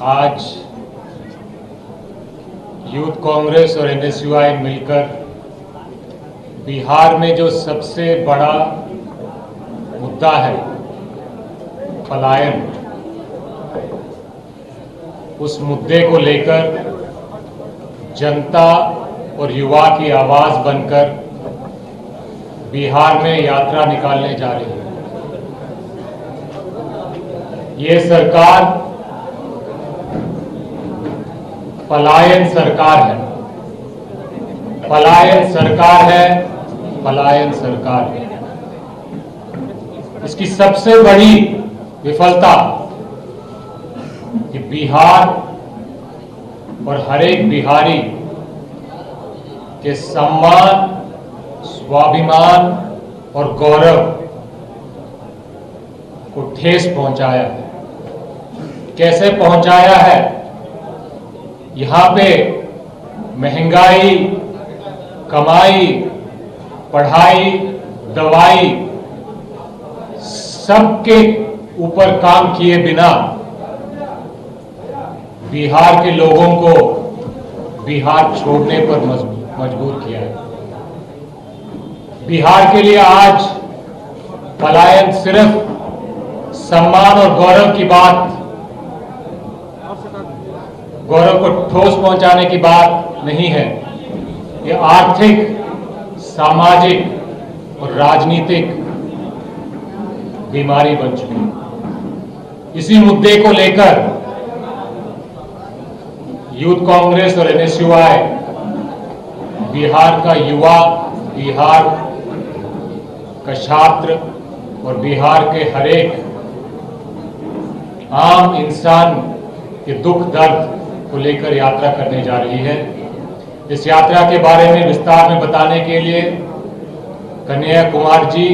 आज यूथ कांग्रेस और एनएसयूआई मिलकर बिहार में जो सबसे बड़ा मुद्दा है पलायन, उस मुद्दे को लेकर जनता और युवा की आवाज बनकर बिहार में यात्रा निकालने जा रही है। ये सरकार पलायन सरकार है, पलायन सरकार है, पलायन सरकार है। इसकी सबसे बड़ी विफलता कि बिहार और हर एक बिहारी के सम्मान, स्वाभिमान और गौरव को ठेस पहुंचाया है। कैसे पहुंचाया है? यहाँ पे महंगाई, कमाई, पढ़ाई, दवाई सबके ऊपर काम किए बिना बिहार के लोगों को बिहार छोड़ने पर मजबूर किया है। बिहार के लिए आज पलायन सिर्फ सम्मान और गौरव की बात, गौरव को ठोस पहुंचाने की बात नहीं है। ये आर्थिक, सामाजिक और राजनीतिक बीमारी बन चुकी है। इसी मुद्दे को लेकर यूथ कांग्रेस और एनएसयूआई बिहार का युवा, बिहार का छात्र और बिहार के हर एक आम इंसान के दुख दर्द को लेकर यात्रा करने जा रही है। इस यात्रा के बारे में विस्तार में बताने के लिए कन्हैया कुमार जी,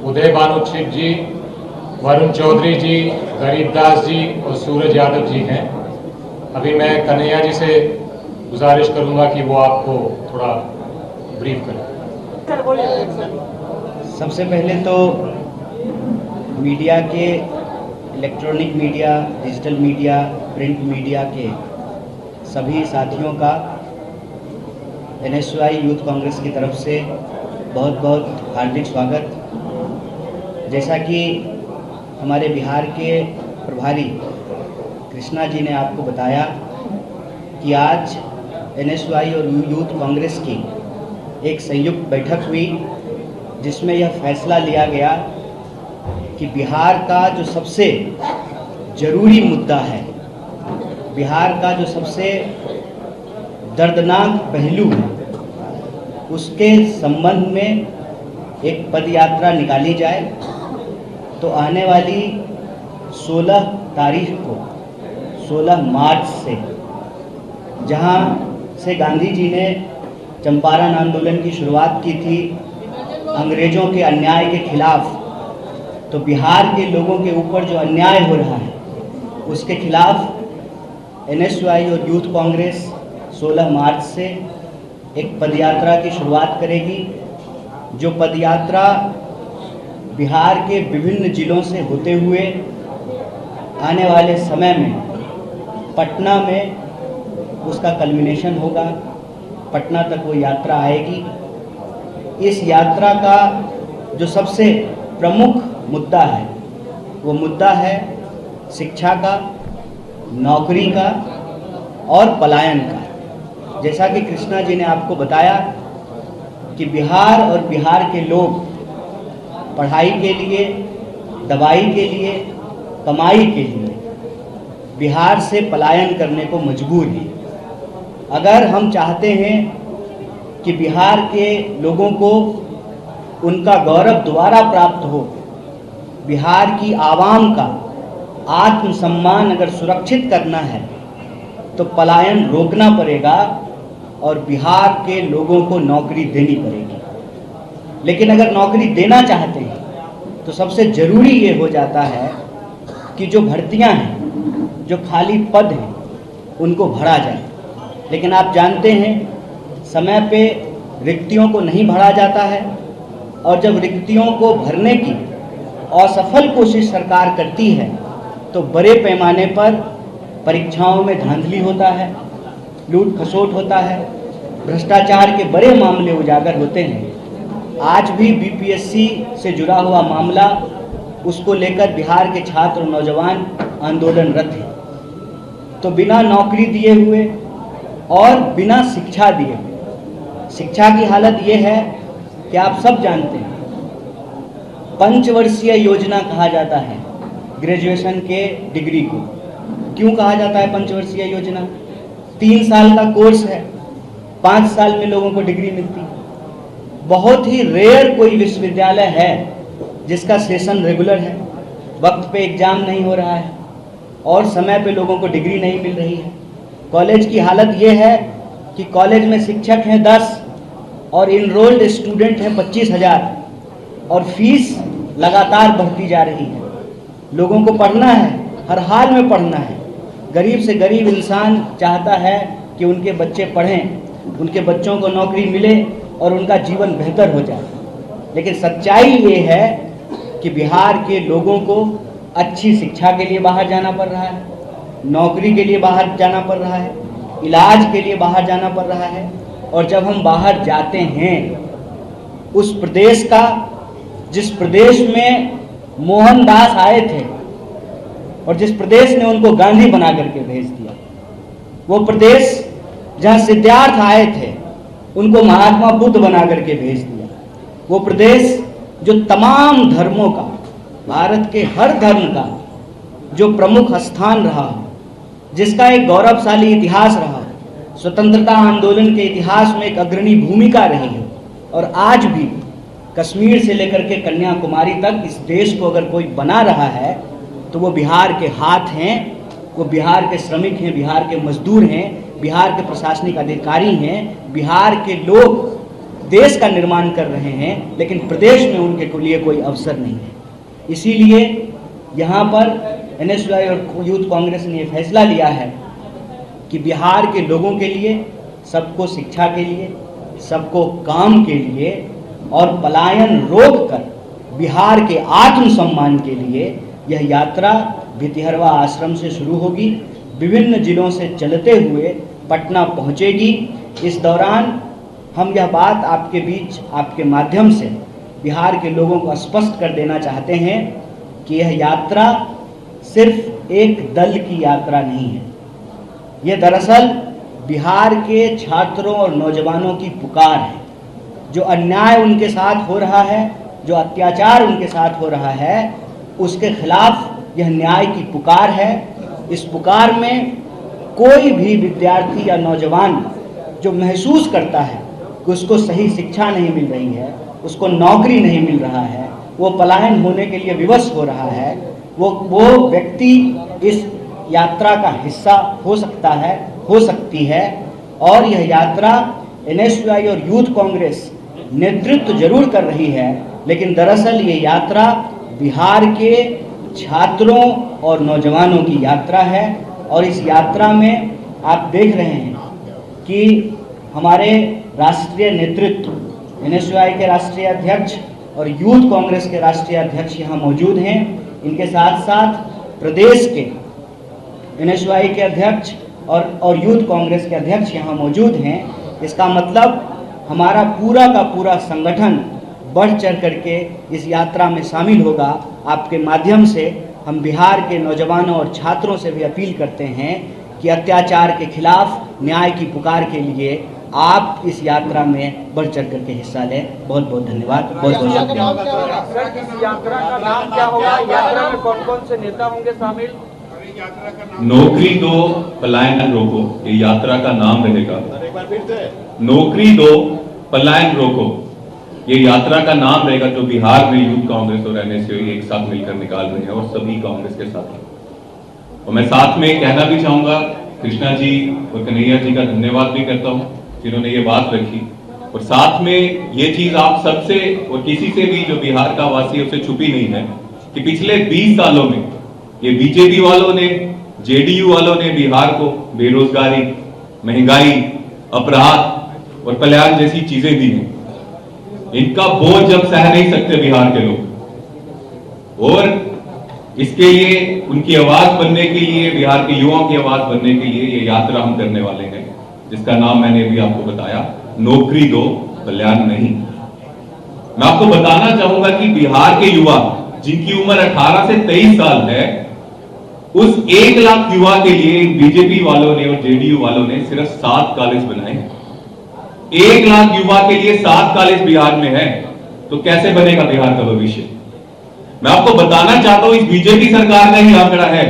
उदय भानु जी, वरुण चौधरी जी, गरीबदास जी और सूरज यादव जी हैं। अभी मैं कन्हैया जी से गुजारिश करूंगा कि वो आपको थोड़ा ब्रीफ करें। सबसे पहले तो मीडिया के, electronic media, digital media, print media के सभी साथियों का एनएसयूआई यूथ कांग्रेस की तरफ से बहुत बहुत हार्दिक स्वागत। जैसा कि हमारे बिहार के प्रभारी कृष्णा जी ने आपको बताया कि आज एनएसयूआई और यूथ कांग्रेस की एक संयुक्त बैठक हुई, जिसमें यह फैसला लिया गया कि बिहार का जो सबसे जरूरी मुद्दा है, बिहार का जो सबसे दर्दनाक पहलू है, उसके संबंध में एक पदयात्रा निकाली जाए। तो आने वाली 16 तारीख को, 16 मार्च से, जहां से गांधी जी ने चंपारण आंदोलन की शुरुआत की थी अंग्रेजों के अन्याय के खिलाफ, तो बिहार के लोगों के ऊपर जो अन्याय हो रहा है उसके खिलाफ एनएसयूआई और यूथ कांग्रेस 16 मार्च से एक पदयात्रा की शुरुआत करेगी। जो पदयात्रा बिहार के विभिन्न जिलों से होते हुए आने वाले समय में पटना में उसका कल्मिनेशन होगा, पटना तक वो यात्रा आएगी। इस यात्रा का जो सबसे प्रमुख मुद्दा है वो मुद्दा है शिक्षा का, नौकरी का और पलायन का। जैसा कि कृष्णा जी ने आपको बताया कि बिहार और बिहार के लोग पढ़ाई के लिए, दवाई के लिए, कमाई के लिए बिहार से पलायन करने को मजबूर हैं। अगर हम चाहते हैं कि बिहार के लोगों को उनका गौरव दोबारा प्राप्त हो, बिहार की आवाम का आत्मसम्मान अगर सुरक्षित करना है तो पलायन रोकना पड़ेगा और बिहार के लोगों को नौकरी देनी पड़ेगी। लेकिन अगर नौकरी देना चाहते हैं तो सबसे ज़रूरी ये हो जाता है कि जो भर्तियां हैं, जो खाली पद हैं, उनको भरा जाए। लेकिन आप जानते हैं समय पे रिक्तियों को नहीं भरा जाता है, और जब रिक्तियों को भरने की असफल कोशिश सरकार करती है तो बड़े पैमाने पर परीक्षाओं में धांधली होता है, लूट खसोट होता है, भ्रष्टाचार के बड़े मामले उजागर होते हैं। आज भी बीपीएससी से जुड़ा हुआ मामला, उसको लेकर बिहार के छात्र और नौजवान आंदोलनरत हैं। तो बिना नौकरी दिए हुए और बिना शिक्षा दिए हुए, शिक्षा की हालत ये है कि आप सब जानते हैं, पंचवर्षीय योजना कहा जाता है ग्रेजुएशन के डिग्री को। क्यों कहा जाता है पंचवर्षीय योजना? 3 साल का कोर्स है, 5 साल में लोगों को डिग्री मिलती है। बहुत ही रेयर कोई विश्वविद्यालय है जिसका सेशन रेगुलर है, वक्त पे एग्जाम नहीं हो रहा है और समय पे लोगों को डिग्री नहीं मिल रही है। कॉलेज की हालत ये है कि कॉलेज में शिक्षक हैं 10 और इनरोल्ड स्टूडेंट हैं 25,000 और फीस लगातार बढ़ती जा रही है। लोगों को पढ़ना है, हर हाल में पढ़ना है। गरीब से गरीब इंसान चाहता है कि उनके बच्चे पढ़ें, उनके बच्चों को नौकरी मिले और उनका जीवन बेहतर हो जाए। लेकिन सच्चाई ये है कि बिहार के लोगों को अच्छी शिक्षा के लिए बाहर जाना पड़ रहा है, नौकरी के लिए बाहर जाना पड़ रहा है, इलाज के लिए बाहर जाना पड़ रहा है। और जब हम बाहर जाते हैं, उस प्रदेश का, जिस प्रदेश में मोहनदास आए थे और जिस प्रदेश ने उनको गांधी बना करके भेज दिया, वो प्रदेश जहाँ सिद्धार्थ आए थे उनको महात्मा बुद्ध बना करके भेज दिया, वो प्रदेश जो तमाम धर्मों का, भारत के हर धर्म का जो प्रमुख स्थान रहा, जिसका एक गौरवशाली इतिहास रहा, स्वतंत्रता आंदोलन के इतिहास में एक अग्रणी भूमिका रही है। और आज भी कश्मीर से लेकर के कन्याकुमारी तक इस देश को अगर कोई बना रहा है तो वो बिहार के हाथ हैं, वो बिहार के श्रमिक हैं, बिहार के मजदूर हैं, बिहार के प्रशासनिक अधिकारी हैं, बिहार के लोग देश का निर्माण कर रहे हैं, लेकिन प्रदेश में उनके लिए कोई अवसर नहीं है। इसीलिए यहाँ पर एनएसयूआई और यूथ कांग्रेस ने ये फैसला लिया है कि बिहार के लोगों के लिए, सबको शिक्षा के लिए, सबको काम के लिए और पलायन रोककर बिहार के आत्मसम्मान के लिए यह यात्रा भितिहरवा आश्रम से शुरू होगी, विभिन्न जिलों से चलते हुए पटना पहुंचेगी। इस दौरान हम यह बात आपके बीच, आपके माध्यम से बिहार के लोगों को स्पष्ट कर देना चाहते हैं कि यह यात्रा सिर्फ एक दल की यात्रा नहीं है। यह दरअसल बिहार के छात्रों और नौजवानों की पुकार है। जो अन्याय उनके साथ हो रहा है, जो अत्याचार उनके साथ हो रहा है, उसके खिलाफ यह न्याय की पुकार है। इस पुकार में कोई भी विद्यार्थी या नौजवान जो महसूस करता है कि उसको सही शिक्षा नहीं मिल रही है, उसको नौकरी नहीं मिल रहा है, वो पलायन होने के लिए विवश हो रहा है, वो व्यक्ति इस यात्रा का हिस्सा हो सकता है, हो सकती है। और यह यात्रा एनएसयूआई और यूथ कांग्रेस नेतृत्व जरूर कर रही है, लेकिन दरअसल ये यात्रा बिहार के छात्रों और नौजवानों की यात्रा है। और इस यात्रा में आप देख रहे हैं कि हमारे राष्ट्रीय नेतृत्व, एनएसयूआई के राष्ट्रीय अध्यक्ष और यूथ कांग्रेस के राष्ट्रीय अध्यक्ष यहाँ मौजूद हैं। इनके साथ साथ प्रदेश के एनएसयूआई के अध्यक्ष और यूथ कांग्रेस के अध्यक्ष यहाँ मौजूद हैं। इसका मतलब हमारा पूरा का पूरा संगठन बढ़ चढ़ करके इस यात्रा में शामिल होगा। आपके माध्यम से हम बिहार के नौजवानों और छात्रों से भी अपील करते हैं कि अत्याचार के खिलाफ न्याय की पुकार के लिए आप इस यात्रा में बढ़ चढ़ करके हिस्सा लें। बहुत बहुत धन्यवाद। बहुत बहुत शुक्रिया। इस यात्रा का नाम क्या होगा? यात्रा में कौन कौन से नेता होंगे शामिल? नौकरी दो, पलायन रोको, ये यात्रा का नाम रहेगा। नौकरी दो, पलायन रोको, ये यात्रा का नाम रहेगा, जो बिहार में यूथ कांग्रेस और एनएसयूआई एक साथ मिलकर निकाल रहे हैं और सभी कांग्रेस के साथ। और मैं साथ में कहना भी चाहूंगा, कृष्णा जी और कन्हैया जी का धन्यवाद भी करता हूं जिन्होंने ये बात रखी। और साथ में ये चीज आप सबसे और किसी से भी जो बिहार का वासी है उससे छुपी नहीं है कि पिछले 20 सालों में ये बीजेपी वालों ने, जेडीयू वालों ने बिहार को बेरोजगारी, महंगाई, अपराध और पलायन जैसी चीजें दी हैं। इनका बोझ जब सह नहीं सकते बिहार के लोग और इसके लिए उनकी आवाज बनने के लिए, बिहार के युवाओं की आवाज बनने के लिए ये यात्रा हम करने वाले हैं, जिसका नाम मैंने अभी आपको बताया, नौकरी दो कल्याण नहीं। मैं आपको बताना चाहूंगा कि बिहार के युवा जिनकी उम्र 18 से 23 साल है, उस 1 लाख युवा के लिए बीजेपी वालों ने और जेडीयू वालों ने सिर्फ 7 कॉलेज बनाए हैं। 1 लाख युवा के लिए 7 कॉलेज बिहार में है, तो कैसे बनेगा बिहार का भविष्य? मैं आपको बताना चाहता हूं, इस बीजेपी सरकार का ही आंकड़ा है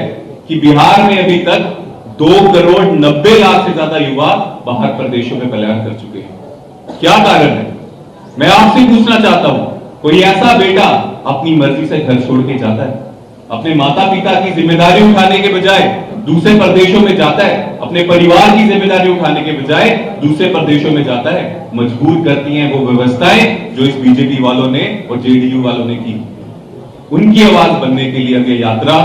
कि बिहार में अभी तक 2 करोड़ 90 लाख से ज्यादा युवा बाहर प्रदेशों में पलायन कर चुके हैं। क्या कारण है? मैं आपसे पूछना चाहता हूं, कोई ऐसा बेटा अपनी मर्जी से घर छोड़ के जाता है, अपने माता पिता की जिम्मेदारी उठाने के बजाय दूसरे प्रदेशों में जाता है, अपने परिवार की जिम्मेदारी उठाने के बजाय दूसरे प्रदेशों में जाता है? मजबूर करती हैं वो व्यवस्थाएं जो इस बीजेपी वालों ने और जेडीयू वालों ने की। उनकी आवाज बनने के लिए हम ये यात्रा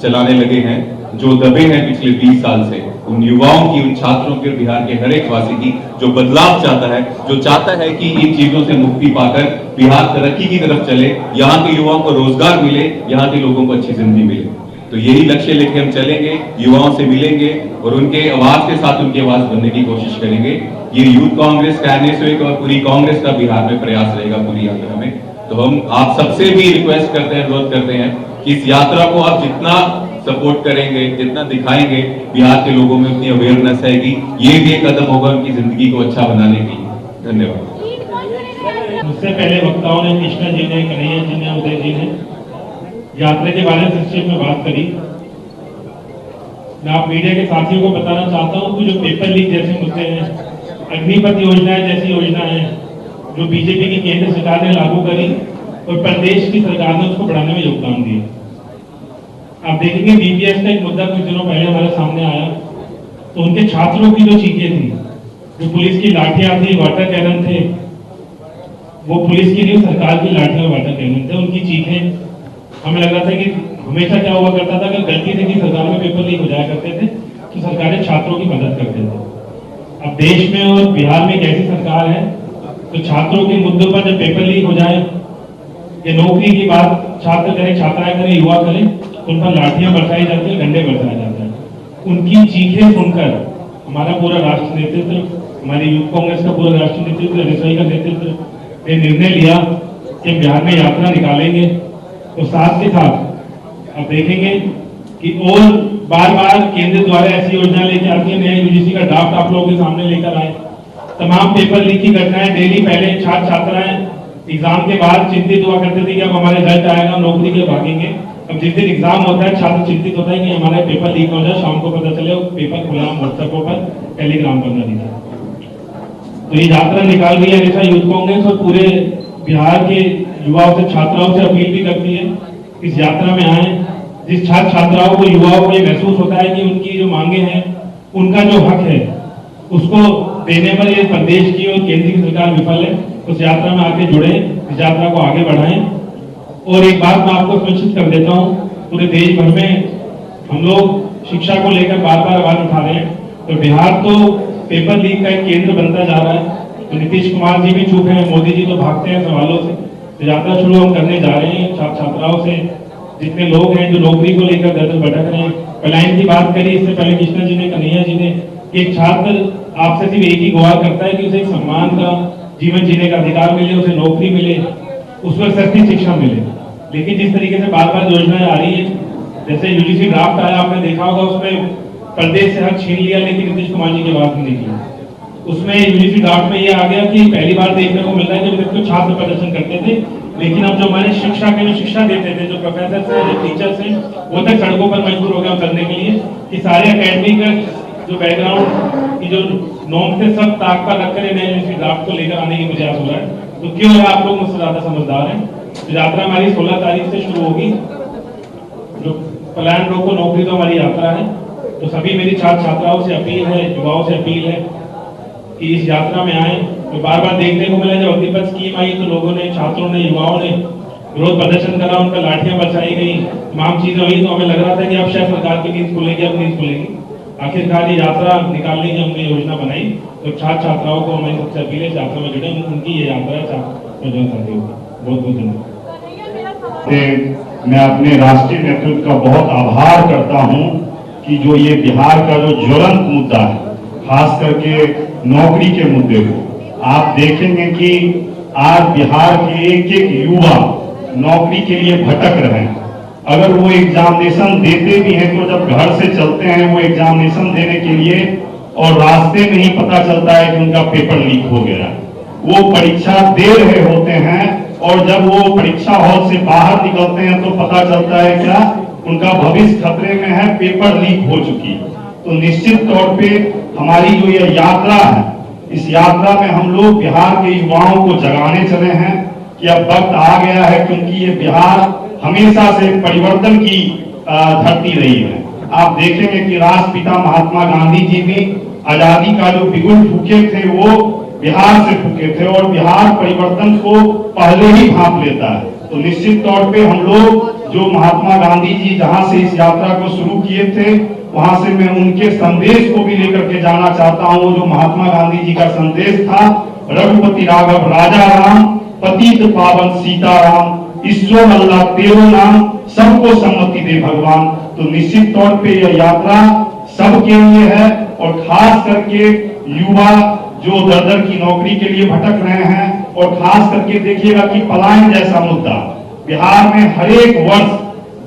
चलाने लगे हैं, जो दबे हैं पिछले 20 साल से। उन युवाओं की, उन छात्रों की, बिहार के हर एक वासी की जो बदलाव चाहता है, जो चाहता है कि इन चीजों से मुक्ति पाकर बिहार तरक्की की तरफ चले, यहाँ के युवाओं को रोजगार मिले, यहाँ के लोगों को अच्छी जिंदगी मिले। तो यही लक्ष्य लेके हम चलेंगे, युवाओं से मिलेंगे और उनके आवाज के साथ उनकी आवाज बनने की कोशिश करेंगे। ये यूथ कांग्रेस का, NSU और पूरी कांग्रेस का बिहार में प्रयास रहेगा पूरी यात्रा में। तो हम आप सबसे भी रिक्वेस्ट करते हैं, अनुरोध करते हैं कि इस यात्रा को आप जितना सपोर्ट करेंगे, जितना दिखाएंगे, बिहार के लोगों में उतनी अवेयरनेस है कि ये भी एक कदम होगा उनकी जिंदगी को अच्छा बनाने के लिए। धन्यवाद। मुझसे पहले वक्ताओं ने, कृष्णा जी ने, कन्हैया जी ने, उदय जी ने यात्रा के बारे में संक्षेप में बात करी। मैं आप मीडिया के साथियों को बताना चाहता हूं कि जो पेपर लीक जैसे मुद्दे हैं, अग्निपथ योजनाएं जैसी योजनाएं जो बीजेपी की केंद्र सरकार ने लागू करी और प्रदेश की सरकार ने उसको बढ़ाने में योगदान दिया। आप देखेंगे बीपीएस का एक मुद्दा कुछ दिनों पहले हमारे सामने आया, तो उनके छात्रों की जो चीखें थी, जो पुलिस की लाठियां थी, वाटर कैनन थे, वो पुलिस की नहीं, सरकार की लाठियां और वाटर कैनन थे। उनकी चीखें, हमें लग रहा था कि हमेशा क्या हुआ करता था कि गलती से की सरकार में पेपर लीक हो जाया करते थे तो सरकारें छात्रों की मदद करते थे। अब देश में और बिहार में एक ऐसी सरकार है तो छात्रों के मुद्दों पर जब पेपर लीक हो जाए, ये नौकरी की बात छात्र करें, छात्राएं करें, युवा करें, उन पर लाठियां बरसाई जाती है, डंडे बरसाए जाते हैं। उनकी चीखें सुनकर हमारा पूरा राष्ट्र नेतृत्व, हमारी यूथ कांग्रेस का पूरा राष्ट्र नेतृत्व, NSU का नेतृत्व ने निर्णय लिया कि बिहार में यात्रा निकालेंगे। तो साथ के साथ आप देखेंगे कि और बार बार केंद्र द्वारा ऐसी योजना लेके आती है, नया यूजीसी का ड्राफ्ट आप लोगों के सामने लेकर आए। तमाम पेपर लीक की घटनाएं डेली, पहले छात्र छात्राएं एग्जाम के बाद चिंतित हुआ करते थे कि अब हमारे रिजल्ट आएगा, नौकरी के भागेंगे। अब जिस दिन एग्जाम होता है छात्र चिंतित होता है कि हमारा पेपर लीक हो जाए, शाम को पता चले पेपर खुला व्हाट्सएप पर, टेलीग्राम पर न दिखा। तो ये यात्रा निकाल रही है ऐसा यूथ कांग्रेस और पूरे बिहार के युवाओं से, छात्राओं से अपील भी करती है इस यात्रा में आए। जिस छात्र छात्राओं को, युवाओं को ये महसूस होता है कि उनकी जो मांगे हैं, उनका जो हक है, उसको देने पर ये प्रदेश की और केंद्र की सरकार विफल है, उस यात्रा में आके जुड़े, इस यात्रा को आगे बढ़ाएं। और एक बात मैं आपको सुनिश्चित कर देता हूं, पूरे देश भर में हम लोग शिक्षा को लेकर बार बार आवाज उठा रहे हैं, तो बिहार तो पेपर लीक का एक केंद्र बनता जा रहा है। तो नीतीश कुमार जी भी चुप हैं, मोदी जी तो भागते हैं सवालों से। तो यात्रा शुरू हम करने जा रहे हैं छात्र छात्राओं से, जितने लोग हैं जो नौकरी को लेकर दर दर भटक रहे हैं। पलायन की बात करी इससे पहले कृष्णा जी ने, कन्हैया जी ने। एक छात्र आपसे सिर्फ एक ही गुहार करता है कि उसे एक सम्मान का जीवन जीने का अधिकार मिले, उसे नौकरी मिले, उसमें सस्ती शिक्षा मिले। लेकिन जिस तरीके से बार बार योजनाएं आ रही है, जैसे यूजीसी ड्राफ्ट आया, आपने देखा होगा, उसमें प्रदेश से हक छीन लिया, लेकिन नीतीश कुमार जी की बात नहीं निकली। उसमें यूजीसी ड्राफ्ट में ये आ गया कि पहली बार देखने को मिल रहा है कि जब छात्र प्रदर्शन करते थे, लेकिन अब जो हमारे शिक्षा के जो शिक्षा देते थे, जो प्रोफेसर हैं, जो टीचर्स हैं, वो तक सड़कों पर मजबूर हो गए उतरने के लिए कि सारे अकेडमिक जो बैकग्राउंड की जो नॉर्म थे सब ताक पर रखकर इन्हें ड्राफ्ट को लेकर आने की प्रयास हो रहा है। तो क्यों है आप लोग मुझसे ज्यादा समझदार हैं। तो यात्रा हमारी 16 तारीख से शुरू होगी। जो पलायन रोको नौकरी तो हमारी यात्रा है। तो सभी मेरी छात्र छात्राओं से अपील है, युवाओं से अपील है कि इस यात्रा में आए। तो बार बार देखने को मिला जब अग्निपथ स्कीम आई तो लोगों ने, छात्रों ने, युवाओं ने विरोध प्रदर्शन करा, उन पर लाठियां बरसाई गई, तमाम चीजें हुई। तो हमें लग रहा था कि अब शायद सरकार की नींद खुलेगी, अब नींद खुलेगी। आखिरकार ये यात्रा निकालने की हमने योजना बनाई। तो छात्र छात्राओं को हमारी सबसे अपील है यात्रा में जुड़े, उनकी ये यात्रा है। बहुत बहुत धन्यवाद। मैं अपने राष्ट्रीय नेतृत्व का बहुत आभार करता हूं कि जो ये बिहार का जो ज्वलंत मुद्दा है, खास करके नौकरी के मुद्दे को आप देखेंगे कि आज बिहार के एक एक युवा नौकरी के लिए भटक रहे हैं। अगर वो एग्जामिनेशन देते भी हैं तो जब घर से चलते हैं वो एग्जामिनेशन देने के लिए और रास्ते में ही पता चलता है कि उनका पेपर लीक हो गया। वो परीक्षा दे रहे होते हैं और जब वो परीक्षा हॉल से बाहर निकलते हैं तो पता चलता है क्या उनका भविष्य खतरे में है, पेपर लीक हो चुकी। तो निश्चित तौर पे हमारी जो ये यात्रा है, इस यात्रा में हम लोग बिहार के युवाओं को जगाने चले हैं कि अब वक्त आ गया है, क्योंकि ये बिहार हमेशा से परिवर्तन की धरती रही है। आप देखेंगे कि राष्ट्रपिता महात्मा गांधी जी भी आजादी का जो बिगुल फूके थे वो बिहार से फूके थे और बिहार परिवर्तन को पहले ही भांप लेता है। तो निश्चित तौर पे हम लोग जो महात्मा गांधी जी जहां से इस यात्रा को शुरू किए थे वहां से मैं उनके संदेश को भी लेकर के जाना चाहता हूं। जो महात्मा गांधी जी का संदेश था, रघुपति राघव राजा राम, पतित पावन सीताराम, ईश्वर अल्लाह तेरो नाम, सबको सम्मति दे भगवान। तो निश्चित तौर पे यह यात्रा सबके लिए है और खास करके युवा जो दर की नौकरी के लिए भटक रहे हैं और खास करके देखिएगा कि पलायन जैसा मुद्दा बिहार में हर एक वर्ष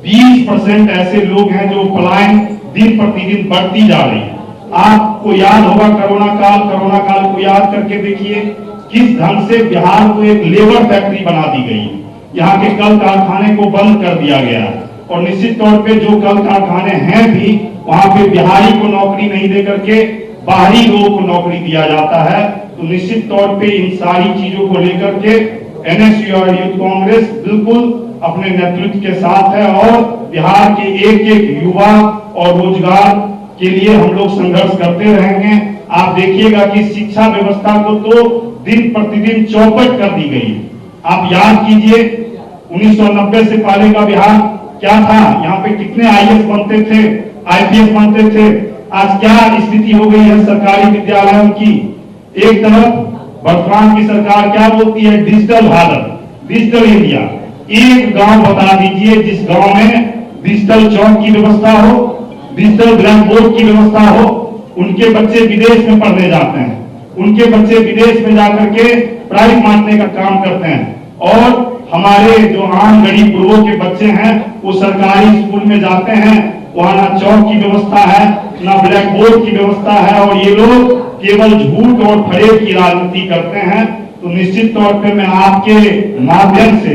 20% ऐसे लोग हैं जो पलायन दिन प्रतिदिन बढ़ती जा रही है। आपको याद होगा कोरोना काल को याद करके देखिए किस ढंग से बिहार को एक लेबर फैक्ट्री बना दी गई। यहाँ के कल कारखाने को बंद कर दिया गया और निश्चित तौर पे जो कल कारखाने हैं भी वहां पे बिहारी को नौकरी नहीं दे करके बाहरी लोगों को नौकरी दिया जाता है। तो निश्चित तौर पे इन सारी चीजों को लेकर के एनएसयूआई यूथ कांग्रेस बिल्कुल अपने नेतृत्व के साथ है और बिहार के एक एक युवा और रोजगार के लिए हम लोग संघर्ष करते रहेंगे। आप देखिएगा कि शिक्षा व्यवस्था को तो दिन प्रतिदिन चौपट कर दी गई। आप याद कीजिए 1990 से पहले का बिहार क्या था, यहाँ पे कितने आईएएस बनते थे, आईपीएस बनते थे। आज क्या स्थिति हो गई है सरकारी विद्यालयों की। एक तरफ वर्तमान की सरकार क्या बोलती है, डिजिटल भारत, डिजिटल इंडिया। एक गांव बता दीजिए जिस गांव में डिजिटल चौक की व्यवस्था हो, डिजिटल ब्लैक बोर्ड की व्यवस्था हो। उनके बच्चे विदेश में पढ़ने जाते हैं, उनके बच्चे विदेश में जाकर के प्राइज बांटने का काम करते हैं और हमारे जो आम गरीब गुरुओं के बच्चे हैं वो सरकारी स्कूल में जाते हैं, वहां ना चौक की व्यवस्था है ना ब्लैक बोर्ड की व्यवस्था है और ये लोग केवल झूठ और फरेब की राजनीति करते हैं। तो निश्चित तौर पे मैं आपके माध्यम से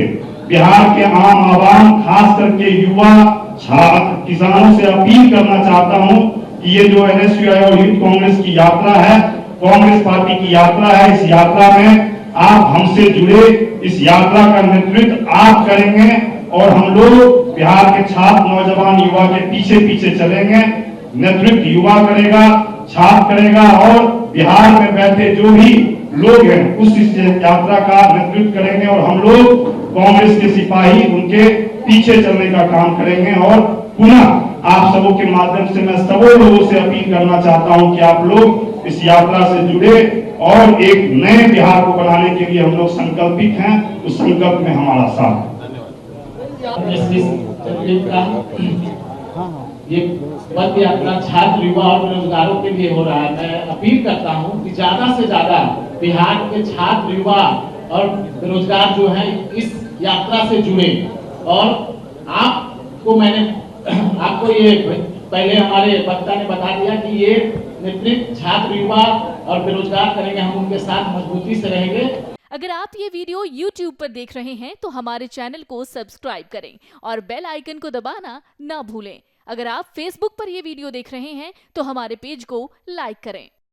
बिहार के आम आवाम खास करके युवा छात्र किसानों से अपील करना चाहता हूं कि ये जो एनएसयूआई और यूथ कांग्रेस की यात्रा है, कांग्रेस पार्टी की यात्रा है, इस यात्रा में आप हमसे जुड़े, इस यात्रा का नेतृत्व आप करेंगे और हम लोग बिहार के छात्र नौजवान युवा के पीछे पीछे चलेंगे। नेतृत्व युवा करेगा, छात्र करेगा और बिहार में बैठे जो भी लोग हैं उस यात्रा का नेतृत्व करेंगे और हम लोग कांग्रेस के सिपाही उनके पीछे चलने का काम करेंगे। और पुनः आप सबों के माध्यम से मैं सबों लोगों से अपील करना चाहता हूं कि आप लोग इस यात्रा से जुड़े और एक नए बिहार को बनाने के लिए हम लोग संकल्पित हैं। उस संकल्प में हमारा साथ। ये पद यात्रा छात्र युवा और बेरोजगारों के लिए हो रहा है। मैं अपील करता हूं कि ज्यादा से ज्यादा बिहार के छात्र युवा और बेरोजगार जो हैं इस यात्रा से जुड़े और आपको ये पहले हमारे वक्ता ने बता दिया कि ये नेतृत्व छात्र युवा और बेरोजगार करेंगे, हम उनके साथ मजबूती से रहेंगे। अगर आप ये वीडियो YouTube पर देख रहे हैं तो हमारे चैनल को सब्सक्राइब करें और बेल आइकन को दबाना ना भूलें। अगर आप Facebook पर ये वीडियो देख रहे हैं तो हमारे पेज को लाइक करें।